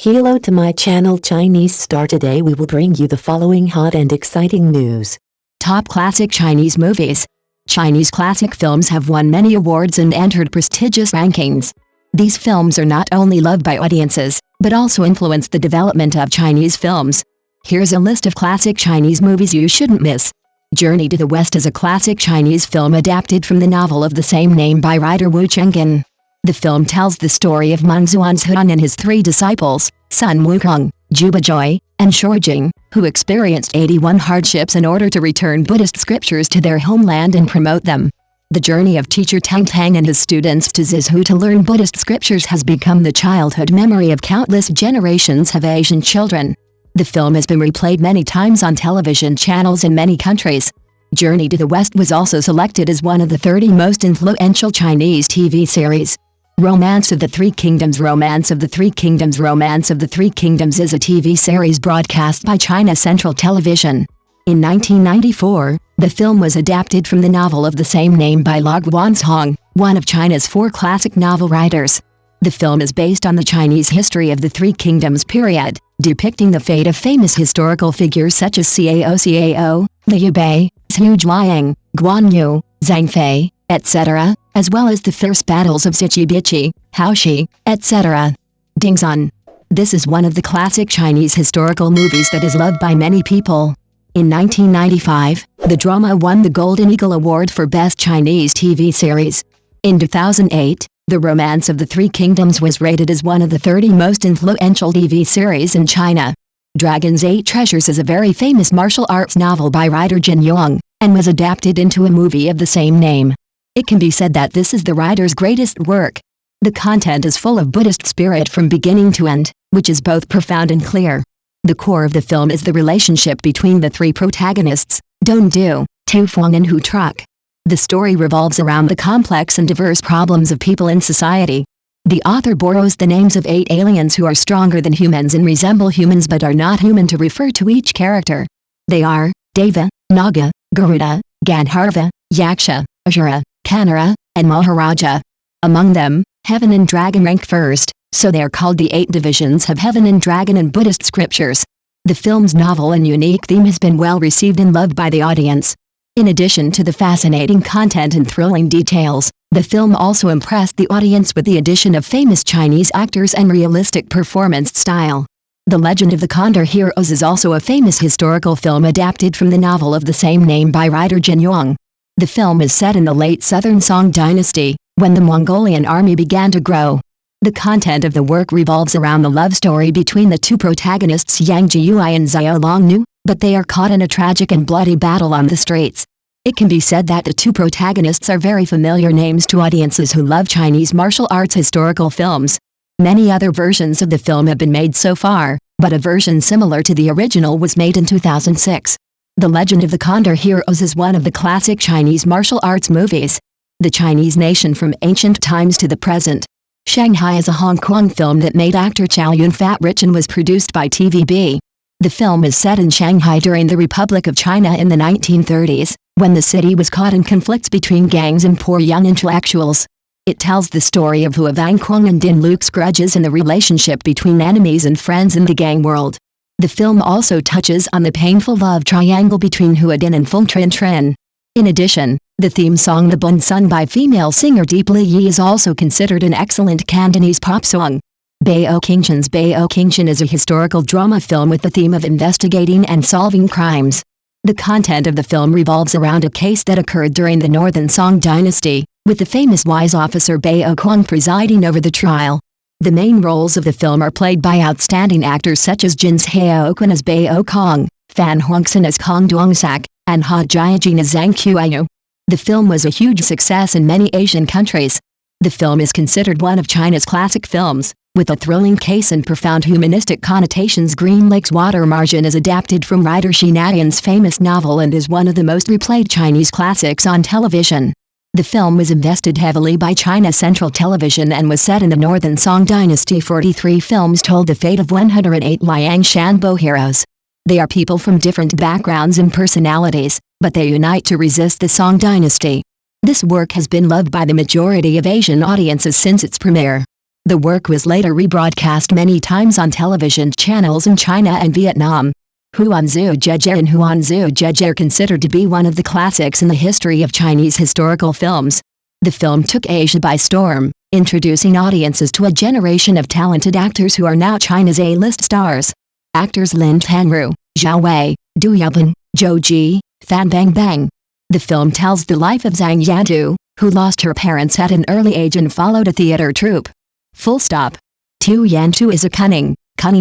Hello to my channel Chinese Star. Today we will bring you the following hot and exciting news. Top classic Chinese movies. Chinese classic films have won many awards and entered prestigious rankings. These films are not only loved by audiences, but also influence the development of Chinese films. Here's a list of classic Chinese movies you shouldn't miss. Journey to the West is a classic Chinese film adapted from the novel of the same name by writer Wu Chengan. The film tells the story of Meng Zuanzhuan and his three disciples, Sun Wukong, Zhuge, and Shoujing, who experienced 81 hardships in order to return Buddhist scriptures to their homeland and promote them. The journey of teacher Tang Tang and his students to Zizhu to learn Buddhist scriptures has become the childhood memory of countless generations of Asian children. The film has been replayed many times on television channels in many countries. Journey to the West was also selected as one of the 30 most influential Chinese TV series. Romance of the Three Kingdoms. Romance of the Three Kingdoms. Romance of the Three Kingdoms is a TV series broadcast by China Central Television. In 1994, the film was adapted from the novel of the same name by Luo Guanzhong, one of China's four classic novel writers. The film is based on the Chinese history of the Three Kingdoms period, depicting the fate of famous historical figures such as Cao, Liu Bei, Zhu Juanying, Guan Yu, Zhang Fei, etc., as well as the fierce battles of Zichibichi, Haoxi, etc. Dingzhan. This is one of the classic Chinese historical movies that is loved by many people. In 1995, the drama won the Golden Eagle Award for Best Chinese TV Series. In 2008, The Romance of the Three Kingdoms was rated as one of the 30 most influential TV series in China. Dragon's Eight Treasures is a very famous martial arts novel by writer Jin Yong, and was adapted into a movie of the same name. It can be said that this is the writer's greatest work. The content is full of Buddhist spirit from beginning to end, which is both profound and clear. The core of the film is the relationship between the three protagonists, Dong Du, Tu Feng and Hu Truc. The story revolves around the complex and diverse problems of people in society. The author borrows the names of 8 aliens who are stronger than humans and resemble humans but are not human to refer to each character. They are Deva, Naga, Garuda, Gandharva, Yaksha, Asura, Kanara, and Maharaja. Among them, Heaven and Dragon rank first, so they are called the 8 divisions of Heaven and Dragon in Buddhist scriptures. The film's novel and unique theme has been well received and loved by the audience. In addition to the fascinating content and thrilling details, the film also impressed the audience with the addition of famous Chinese actors and realistic performance style. The Legend of the Condor Heroes is also a famous historical film adapted from the novel of the same name by writer Jin Yong. The film is set in the late Southern Song dynasty, when the Mongolian army began to grow. The content of the work revolves around the love story between the two protagonists Yang Jiui and Xiao Longnu, but they are caught in a tragic and bloody battle on the streets. It can be said that the two protagonists are very familiar names to audiences who love Chinese martial arts historical films. Many other versions of the film have been made so far, but a version similar to the original was made in 2006. The Legend of the Condor Heroes is one of the classic Chinese martial arts movies. The Chinese nation from ancient times to the present. Shanghai is a Hong Kong film that made actor Chow Yun-fat rich and was produced by TVB. The film is set in Shanghai during the Republic of China in the 1930s, when the city was caught in conflicts between gangs and poor young intellectuals. It tells the story of Hua Vangquang and Din Luke's grudges and the relationship between enemies and friends in the gang world. The film also touches on the painful love triangle between Hua Din and Feng Trin Trin. In addition, the theme song The Bun sung by female singer Deep Li Yi is also considered an excellent Cantonese pop song. Bao Qingshan's Bao Qingshan is a historical drama film with the theme of investigating and solving crimes. The content of the film revolves around a case that occurred during the Northern Song dynasty, with the famous wise officer Bao Kuang presiding over the trial. The main roles of the film are played by outstanding actors such as Jin Xiaoquan as Bao Kong, Fan Huangsan as Kong Dongsak, and Ha Jiajin as Zhang Qiyu. The film was a huge success in many Asian countries. The film is considered one of China's classic films, with a thrilling case and profound humanistic connotations. Green Lake's Water Margin is adapted from writer Shi Nadian's famous novel and is one of the most replayed Chinese classics on television. The film was invested heavily by China Central Television and was set in the Northern Song dynasty. 43 films told the fate of 108 Liang Shanbo heroes. They are people from different backgrounds and personalities, but they unite to resist the Song dynasty. This work has been loved by the majority of Asian audiences since its premiere. The work was later rebroadcast many times on television channels in China and Vietnam. Huanzu Zhejian and Huanzu Zheji are considered to be one of the classics in the history of Chinese historical films. The film took Asia by storm, introducing audiences to a generation of talented actors who are now China's A-list stars. Actors Lin Tanru, Zhao Wei, Du Yaobin, Zhou Ji, Fan Bangbang. The film tells the life of Zhang Yandu, who lost her parents at an early age and followed a theater troupe. Full stop. Tu Yantu is a cunning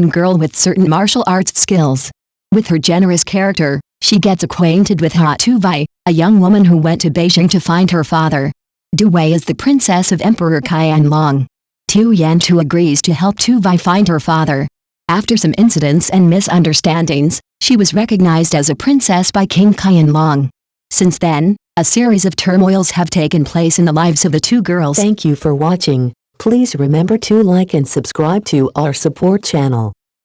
girl with certain martial arts skills. With her generous character, she gets acquainted with Ha Tuvai, a young woman who went to Beijing to find her father. Du Wei is the princess of Emperor Qianlong. Tu Yantu agrees to help Tuvai find her father. After some incidents and misunderstandings, she was recognized as a princess by King Qianlong. Since then, a series of turmoils have taken place in the lives of the two girls. Thank you for watching. Please remember to like and subscribe to our support channel.